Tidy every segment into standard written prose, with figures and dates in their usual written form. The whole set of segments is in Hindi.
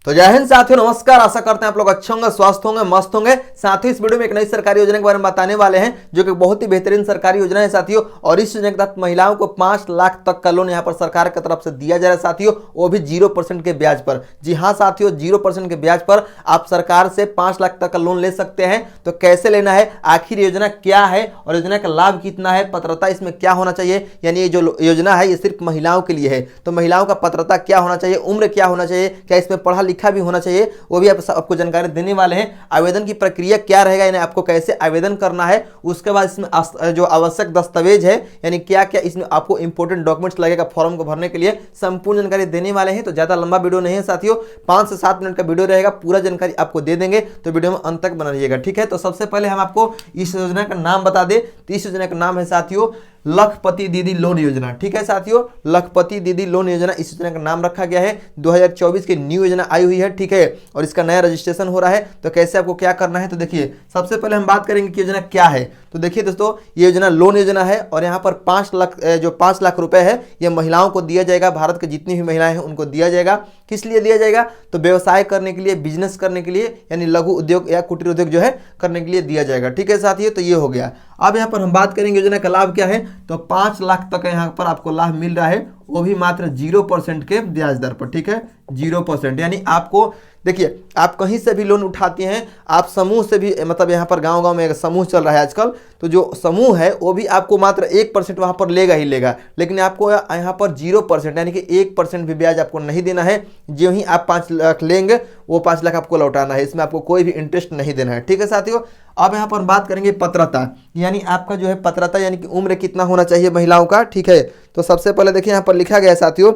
तो जय हिंद साथियों, नमस्कार। आशा करते हैं आप लोग अच्छे होंगे, स्वस्थ होंगे, मस्त होंगे। साथ ही इस वीडियो में एक नई सरकारी योजना के बारे में बताने वाले हैं जो कि बहुत ही बेहतरीन सरकारी योजना है साथियों। और इस योजना के तहत महिलाओं को 5 लाख तक का लोन यहाँ पर सरकार की तरफ से दिया जा रहा है साथियों, वो भी 0% के ब्याज पर। जी हाँ साथियों, 0% के ब्याज पर आप सरकार से 5 लाख तक का लोन ले सकते हैं। तो कैसे लेना है, आखिर योजना क्या है और योजना का लाभ कितना है, पात्रता इसमें क्या होना चाहिए, यानी ये जो योजना है ये सिर्फ महिलाओं के लिए है। तो महिलाओं का पात्रता क्या होना चाहिए, उम्र क्या होना चाहिए, क्या इसमें पढ़ा लिखा भी होना चाहिए, वो भी आपको जानकारी देने वाले हैं। आवेदन की प्रक्रिया क्या रहेगा, यानी आपको कैसे आवेदन करना है, उसके बाद इसमें जो आवश्यक दस्तावेज है, यानी क्या क्या इसमें आपको इंपॉर्टेंट डॉक्यूमेंट्स लगेगा फॉर्म को भरने के लिए, संपूर्ण जानकारी देने वाले हैं। तो ज्यादा लंबा वीडियो नहीं है साथियों, 5 से 7 मिनट का वीडियो रहेगा, पूरा जानकारी आपको दे देंगे। तो वीडियो में अंत तक बना रहिएगा, ठीक है। तो सबसे पहले हम आपको इस योजना का नाम बता दें। तो इस योजना का नाम है साथियों लखपति दीदी लोन योजना, ठीक है साथियों। लखपति दीदी लोन योजना इस योजना का नाम रखा गया है। 2024 की न्यू योजना आई हुई है, ठीक है। और इसका नया रजिस्ट्रेशन हो रहा है। तो कैसे आपको क्या करना है, तो देखिए सबसे पहले हम बात करेंगे कि योजना क्या है। तो देखिए दोस्तों, ये योजना लोन योजना है और यहाँ पर 5 लाख रुपए है, ये महिलाओं को दिया जाएगा। भारत की जितनी भी महिलाएं हैं उनको दिया जाएगा। किस लिए दिया जाएगा, तो व्यवसाय करने के लिए, बिजनेस करने के लिए, यानी लघु उद्योग या कुटीर उद्योग जो है करने के लिए दिया जाएगा, ठीक है साथियों। तो ये हो गया। अब यहाँ पर हम बात करेंगे योजना का लाभ क्या है। तो 5 लाख तक यहाँ पर आपको लाभ मिल रहा है, वो भी मात्र 0% के ब्याज दर पर, ठीक है। 0%, यानी आपको देखिए, आप कहीं से भी लोन उठाते हैं, आप समूह से भी, मतलब यहाँ पर गांव-गांव में एक समूह चल रहा है आजकल, तो जो समूह है वो भी आपको मात्र 1% वहाँ पर लेगा ही लेगा। लेकिन आपको यहाँ पर 0%, यानी कि 1% भी ब्याज आपको नहीं देना है। जो ही आप 5 लाख लेंगे वो 5 लाख आपको लौटाना है, इसमें आपको कोई भी इंटरेस्ट नहीं देना है, ठीक है साथियों। अब यहाँ पर बात करेंगे पात्रता, यानी आपका जो है पात्रता, यानी कि उम्र कितना होना चाहिए महिलाओं का, ठीक है। तो सबसे पहले देखिए यहाँ पर लिखा गया है साथियों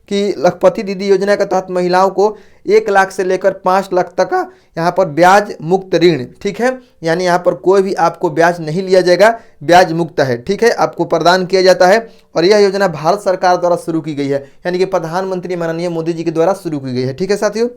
कि लखपति दीदी योजना के तहत महिलाओं को 1 लाख से लेकर 5 लाख तक का यहाँ पर ब्याज मुक्त ऋण, ठीक है। यानी यहाँ पर कोई भी आपको ब्याज नहीं लिया जाएगा, ब्याज मुक्त है, ठीक है, आपको प्रदान किया जाता है। और यह योजना भारत सरकार द्वारा शुरू की गई है, यानी कि प्रधानमंत्री माननीय मोदी जी के द्वारा शुरू की गई है, ठीक है साथियों।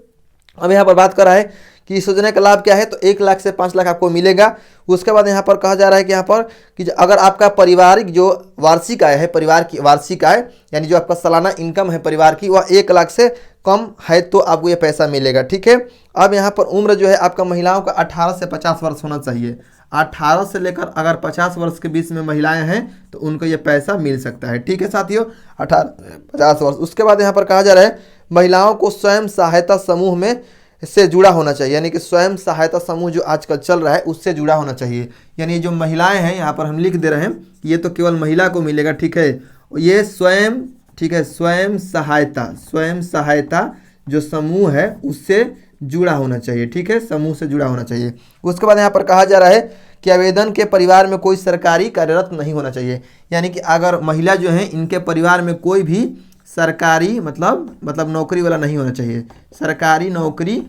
अब यहाँ पर बात कर रहा है कि इस योजना का लाभ क्या है। तो 1 लाख से 5 लाख आपको मिलेगा। उसके बाद यहाँ पर कहा जा रहा है कि यहाँ पर कि अगर आपका पारिवारिक जो वार्षिक आय है, परिवार की वार्षिक आय, यानी जो आपका सालाना इनकम है परिवार की, वह 1 लाख से कम है तो आपको ये पैसा मिलेगा, ठीक है। अब यहाँ पर उम्र जो है आपका महिलाओं का 18 से 50 वर्ष होना चाहिए। 18 से लेकर अगर 50 वर्ष के बीच में महिलाएं हैं तो उनको ये पैसा मिल सकता है, ठीक है साथियों। 18 50 वर्ष। उसके बाद यहाँ पर कहा जा रहा है महिलाओं को स्वयं सहायता समूह में से जुड़ा होना चाहिए, यानी कि स्वयं सहायता समूह जो आजकल चल रहा है उससे जुड़ा होना चाहिए। यानी जो महिलाएं हैं, यहाँ पर हम लिख दे रहे हैं, ये तो केवल महिला को मिलेगा, ठीक है। ये स्वयं, ठीक है, स्वयं सहायता जो समूह है उससे जुड़ा होना चाहिए, ठीक है, समूह से जुड़ा होना चाहिए। उसके बाद यहाँ पर कहा जा रहा है कि आवेदन के परिवार में कोई सरकारी कार्यरत नहीं होना चाहिए, यानी कि अगर महिला जो है इनके परिवार में कोई भी सरकारी मतलब नौकरी वाला नहीं होना चाहिए, सरकारी नौकरी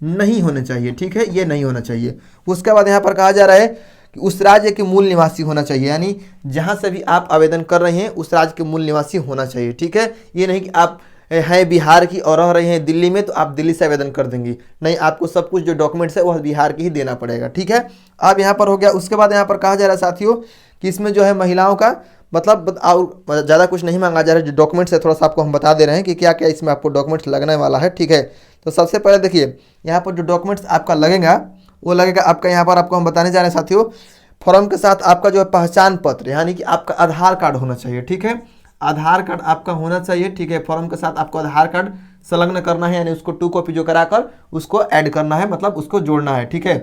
नहीं होना चाहिए, ठीक है, ये नहीं होना चाहिए। उसके बाद यहाँ पर कहा जा रहा है कि उस राज्य के मूल निवासी होना चाहिए, यानी जहाँ से भी आप आवेदन कर रहे हैं उस राज्य के मूल निवासी होना चाहिए, ठीक है। ये नहीं कि आप हैं बिहार की और रह रहे हैं दिल्ली में तो आप दिल्ली से आवेदन कर देंगे, नहीं, आपको सब कुछ जो डॉक्यूमेंट्स है वह बिहार के ही देना पड़ेगा, ठीक है। अब यहाँ पर हो गया। उसके बाद यहाँ पर कहा जा रहा है साथियों कि इसमें जो है महिलाओं का मतलब और ज़्यादा कुछ नहीं मांगा जा रहा है। जो डॉक्यूमेंट्स है थोड़ा सा आपको हम बता दे रहे हैं कि क्या क्या इसमें आपको डॉक्यूमेंट्स लगने वाला है, ठीक है। तो सबसे पहले देखिए यहाँ पर जो डॉक्यूमेंट्स आपका लगेगा वो लगेगा आपका, यहाँ पर आपको हम बताने जा रहे हैं साथियों, फॉर्म के साथ आपका जो है पहचान पत्र, यानी कि आपका आधार कार्ड होना चाहिए, ठीक है। आधार कार्ड आपका होना चाहिए, ठीक है। फॉर्म के साथ आपको आधार कार्ड संलग्न करना है, यानी उसको 2 कॉपी जो कराकर उसको ऐड करना है, मतलब उसको जोड़ना है, ठीक है।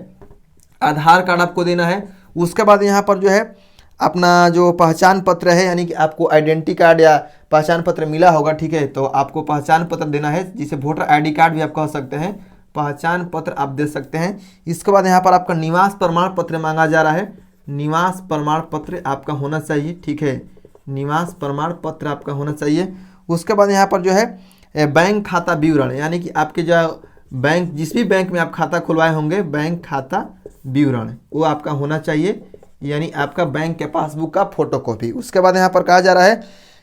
आधार कार्ड आपको देना है। उसके बाद यहाँ पर जो है अपना जो पहचान पत्र है, यानी कि आपको आइडेंटिटी कार्ड या पहचान पत्र मिला होगा, ठीक है, तो आपको पहचान पत्र देना है, जिसे वोटर आईडी कार्ड भी आप कह सकते हैं, पहचान पत्र आप दे सकते हैं। इसके बाद यहाँ पर आपका निवास प्रमाण पत्र मांगा जा रहा है, निवास प्रमाण पत्र आपका होना चाहिए, ठीक है, निवास प्रमाण पत्र आपका होना चाहिए। उसके बाद यहाँ पर जो है बैंक खाता विवरण, यानी कि आपके जो बैंक, जिस भी बैंक में आप खाता खुलवाए होंगे, बैंक खाता विवरण वो आपका होना चाहिए, यानी आपका बैंक के पासबुक का फोटोकॉपी। उसके बाद यहाँ पर कहा जा रहा है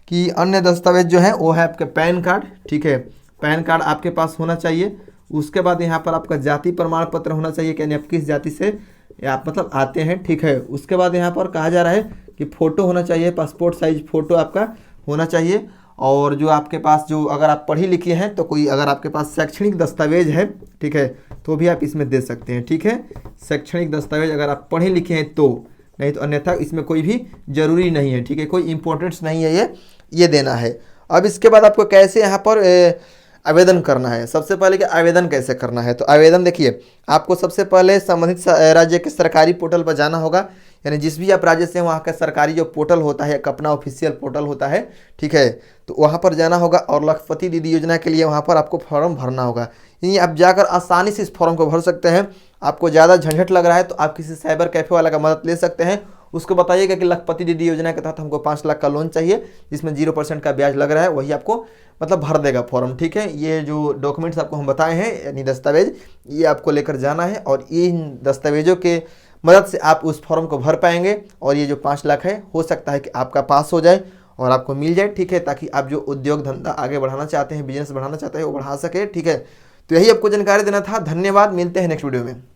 कि अन्य दस्तावेज जो है वो है आपके पैन कार्ड, ठीक है, पैन कार्ड आपके पास होना चाहिए। उसके बाद यहाँ पर आपका जाति प्रमाण पत्र होना चाहिए, यानी आप किस जाति से आप मतलब आते हैं, ठीक है। उसके बाद यहाँ पर कहा जा रहा है कि फ़ोटो होना चाहिए, पासपोर्ट साइज फ़ोटो आपका होना चाहिए। और जो आपके पास जो अगर आप पढ़ी लिखी हैं तो कोई अगर आपके पास शैक्षणिक दस्तावेज है, ठीक है, तो भी आप इसमें दे सकते हैं। ठीक है, शैक्षणिक दस्तावेज अगर आप पढ़े लिखे हैं तो, नहीं तो अन्यथा इसमें कोई भी जरूरी नहीं है। ठीक है, कोई इंपॉर्टेंस नहीं है ये देना है। अब इसके बाद आपको कैसे यहाँ पर आवेदन करना है। सबसे पहले कि आवेदन कैसे करना है, तो आवेदन देखिए, आपको सबसे पहले संबंधित राज्य के सरकारी पोर्टल पर जाना होगा, यानी जिस भी आप राज्य से हैं वहाँ का सरकारी जो पोर्टल होता है, एक अपना ऑफिशियल पोर्टल होता है। ठीक है, तो वहाँ पर जाना होगा और लखपति दीदी योजना के लिए वहाँ पर आपको फॉर्म भरना होगा। यानी आप जाकर आसानी से इस फॉर्म को भर सकते हैं। आपको ज़्यादा झंझट लग रहा है तो आप किसी साइबर कैफ़े वाला का मदद ले सकते हैं। उसको बताइएगा कि लखपति दीदी योजना के तहत हमको 5 लाख का लोन चाहिए जिसमें 0% का ब्याज लग रहा है, वही आपको मतलब भर देगा फॉर्म। ठीक है, ये जो डॉक्यूमेंट्स आपको हम बताए हैं यानी दस्तावेज, ये आपको लेकर जाना है और इन दस्तावेजों के मदद से आप उस फॉर्म को भर पाएंगे और ये जो 5 लाख है हो सकता है कि आपका पास हो जाए और आपको मिल जाए। ठीक है, ताकि आप जो उद्योग धंधा आगे बढ़ाना चाहते हैं, बिजनेस बढ़ाना चाहते हैं, वो बढ़ा सके। ठीक है, तो यही आपको जानकारी देना था। धन्यवाद, मिलते हैं नेक्स्ट वीडियो में।